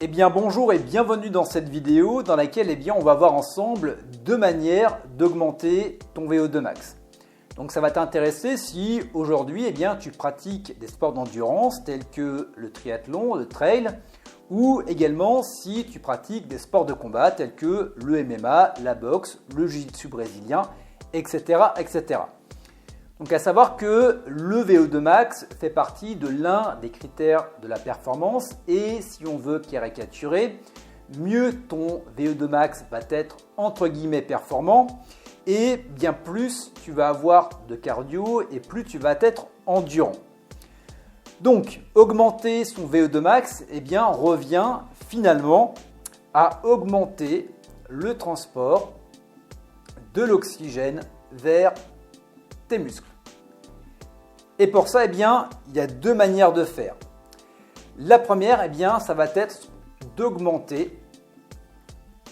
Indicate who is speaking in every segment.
Speaker 1: Eh bien bonjour et bienvenue dans cette vidéo dans laquelle on va voir ensemble deux manières d'augmenter ton VO2 max. Donc ça va t'intéresser si aujourd'hui tu pratiques des sports d'endurance tels que le triathlon, le trail, ou également si tu pratiques des sports de combat tels que le MMA, la boxe, le jiu-jitsu brésilien, etc., etc. Donc à savoir que le VO2 max fait partie de l'un des critères de la performance et si on veut caricaturer, mieux ton VO2 max va être entre guillemets performant et bien plus tu vas avoir de cardio et plus tu vas être endurant. Donc augmenter son VO2 max revient finalement à augmenter le transport de l'oxygène vers tes muscles. Et pour ça, il y a deux manières de faire. La première, ça va être d'augmenter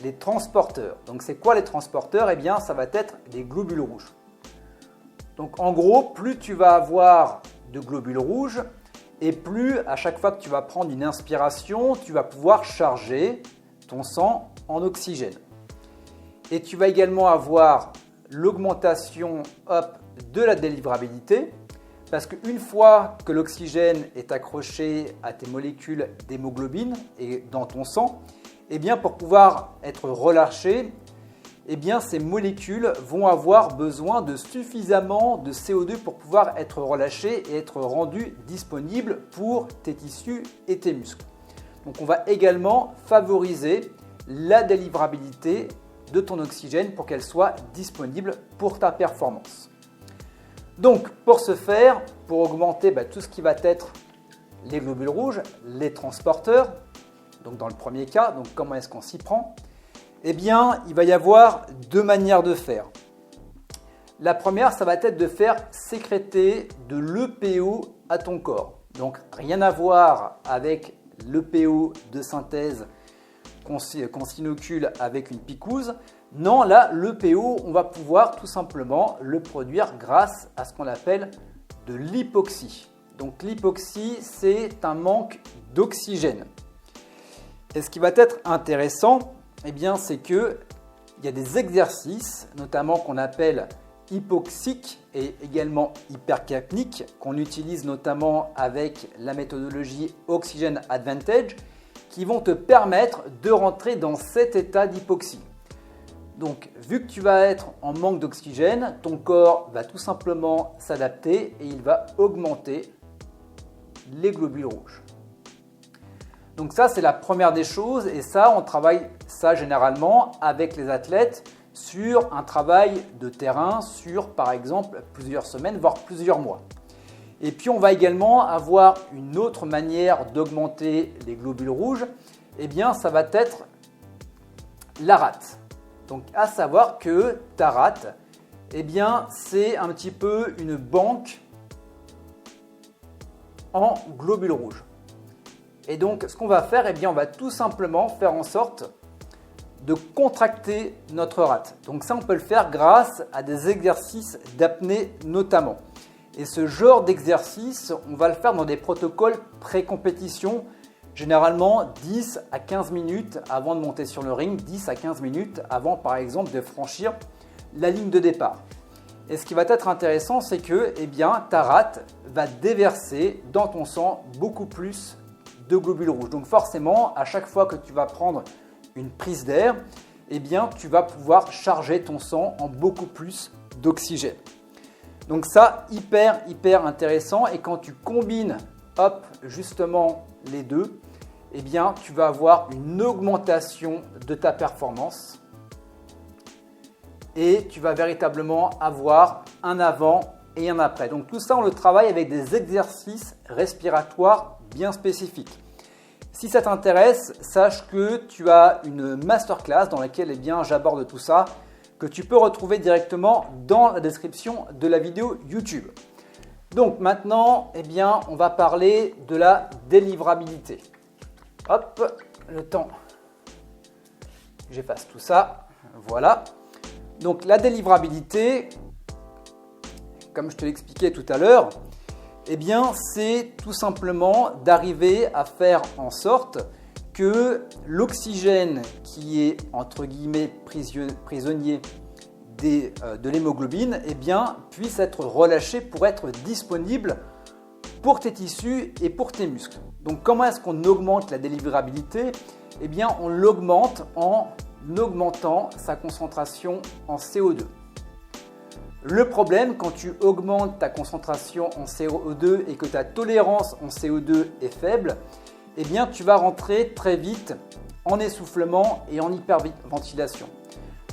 Speaker 1: les transporteurs. Donc, c'est quoi les transporteurs? Ça va être des globules rouges. Donc, en gros, plus tu vas avoir de globules rouges et plus à chaque fois que tu vas prendre une inspiration, tu vas pouvoir charger ton sang en oxygène. Et tu vas également avoir l'augmentation de la délivrabilité. Parce qu'une fois que l'oxygène est accroché à tes molécules d'hémoglobine et dans ton sang, pour pouvoir être relâché, ces molécules vont avoir besoin de suffisamment de CO2 pour pouvoir être relâchées et être rendues disponibles pour tes tissus et tes muscles. Donc on va également favoriser la délivrabilité de ton oxygène pour qu'elle soit disponible pour ta performance. Donc pour ce faire, pour augmenter tout ce qui va être les globules rouges, les transporteurs, donc dans le premier cas, donc comment est-ce qu'on s'y prend? Il va y avoir deux manières de faire. La première, ça va être de faire sécréter de l'EPO à ton corps. Donc rien à voir avec l'EPO de synthèse qu'on s'inocule avec une picouse. Non, là, l'EPO, on va pouvoir tout simplement le produire grâce à ce qu'on appelle de l'hypoxie. Donc l'hypoxie, c'est un manque d'oxygène. Et ce qui va être intéressant, c'est qu'il y a des exercices, notamment qu'on appelle hypoxiques et également hypercapniques, qu'on utilise notamment avec la méthodologie Oxygen Advantage, qui vont te permettre de rentrer dans cet état d'hypoxie. Donc, vu que tu vas être en manque d'oxygène, ton corps va tout simplement s'adapter et il va augmenter les globules rouges. Donc ça, c'est la première des choses et ça, on travaille ça généralement avec les athlètes sur un travail de terrain sur, par exemple, plusieurs semaines, voire plusieurs mois. Et puis, on va également avoir une autre manière d'augmenter les globules rouges. Ça va être la rate. Donc, à savoir que ta rate, c'est un petit peu une banque en globules rouges. Et donc, ce qu'on va faire, on va tout simplement faire en sorte de contracter notre rate. Donc ça, on peut le faire grâce à des exercices d'apnée notamment. Et ce genre d'exercice, on va le faire dans des protocoles pré-compétition, généralement 10 à 15 minutes avant de monter sur le ring, 10 à 15 minutes avant par exemple de franchir la ligne de départ. Et ce qui va être intéressant, c'est que ta rate va déverser dans ton sang beaucoup plus de globules rouges. Donc forcément, à chaque fois que tu vas prendre une prise d'air, tu vas pouvoir charger ton sang en beaucoup plus d'oxygène. Donc ça, hyper intéressant. Et quand tu combines justement les deux, tu vas avoir une augmentation de ta performance et tu vas véritablement avoir un avant et un après. Donc tout ça, on le travaille avec des exercices respiratoires bien spécifiques. Si ça t'intéresse, sache que tu as une masterclass dans laquelle j'aborde tout ça, que tu peux retrouver directement dans la description de la vidéo YouTube. Donc maintenant, on va parler de la délivrabilité. Hop, le temps. J'efface tout ça. Voilà. Donc la délivrabilité, comme je te l'expliquais tout à l'heure, c'est tout simplement d'arriver à faire en sorte que l'oxygène qui est entre guillemets prisonnier de l'hémoglobine eh bien, puisse être relâché pour être disponible pour tes tissus et pour tes muscles. Donc comment est-ce qu'on augmente la délivrabilité? Eh bien on l'augmente en augmentant sa concentration en CO2. Le problème quand tu augmentes ta concentration en CO2 et que ta tolérance en CO2 est faible, eh bien tu vas rentrer très vite en essoufflement et en hyperventilation.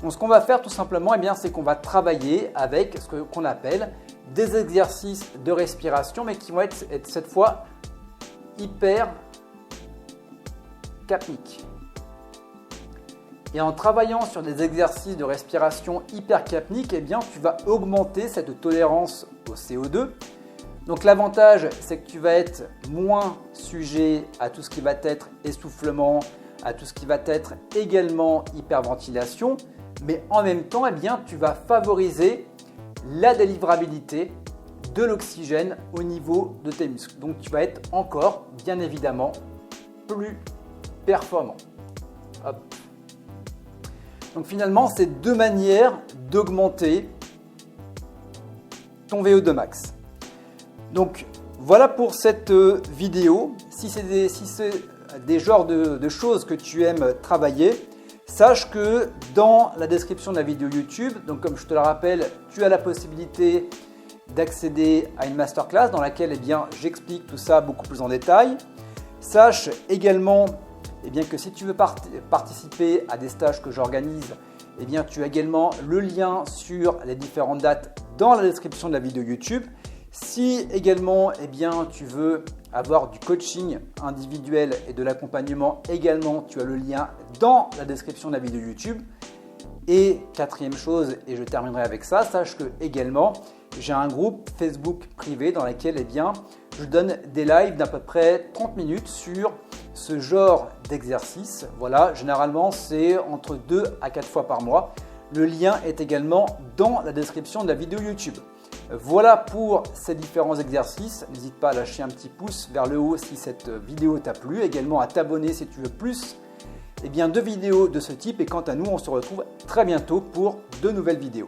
Speaker 1: Donc ce qu'on va faire tout simplement, eh bien, c'est qu'on va travailler avec ce qu'on appelle des exercices de respiration, mais qui vont être cette fois hyper capniques. Et en travaillant sur des exercices de respiration hypercapniques, eh bien, tu vas augmenter cette tolérance au CO2. Donc l'avantage, c'est que tu vas être moins sujet à tout ce qui va être essoufflement, à tout ce qui va être également hyperventilation, mais en même temps, eh bien, tu vas favoriser la délivrabilité de l'oxygène au niveau de tes muscles. Donc tu vas être encore, bien évidemment, plus performant. Hop. Donc finalement, c'est deux manières d'augmenter ton VO2 max. Donc voilà pour cette vidéo. Si c'est des genres de choses que tu aimes travailler, sache que dans la description de la vidéo YouTube, donc comme je te le rappelle, tu as la possibilité d'accéder à une masterclass dans laquelle eh bien, j'explique tout ça beaucoup plus en détail. Sache également eh bien, que si tu veux participer à des stages que j'organise, eh bien, tu as également le lien sur les différentes dates dans la description de la vidéo YouTube. Si également eh bien, tu veux avoir du coaching individuel et de l'accompagnement également, tu as le lien dans la description de la vidéo YouTube. Et quatrième chose, et je terminerai avec ça, sache que également j'ai un groupe Facebook privé dans lequel eh bien, je donne des lives d'à peu près 30 minutes sur ce genre d'exercice. Voilà, généralement c'est entre 2 à 4 fois par mois. Le lien est également dans la description de la vidéo YouTube. Voilà pour ces différents exercices. N'hésite pas à lâcher un petit pouce vers le haut si cette vidéo t'a plu. Également à t'abonner si tu veux plus de vidéos de ce type. Et quant à nous, on se retrouve très bientôt pour de nouvelles vidéos.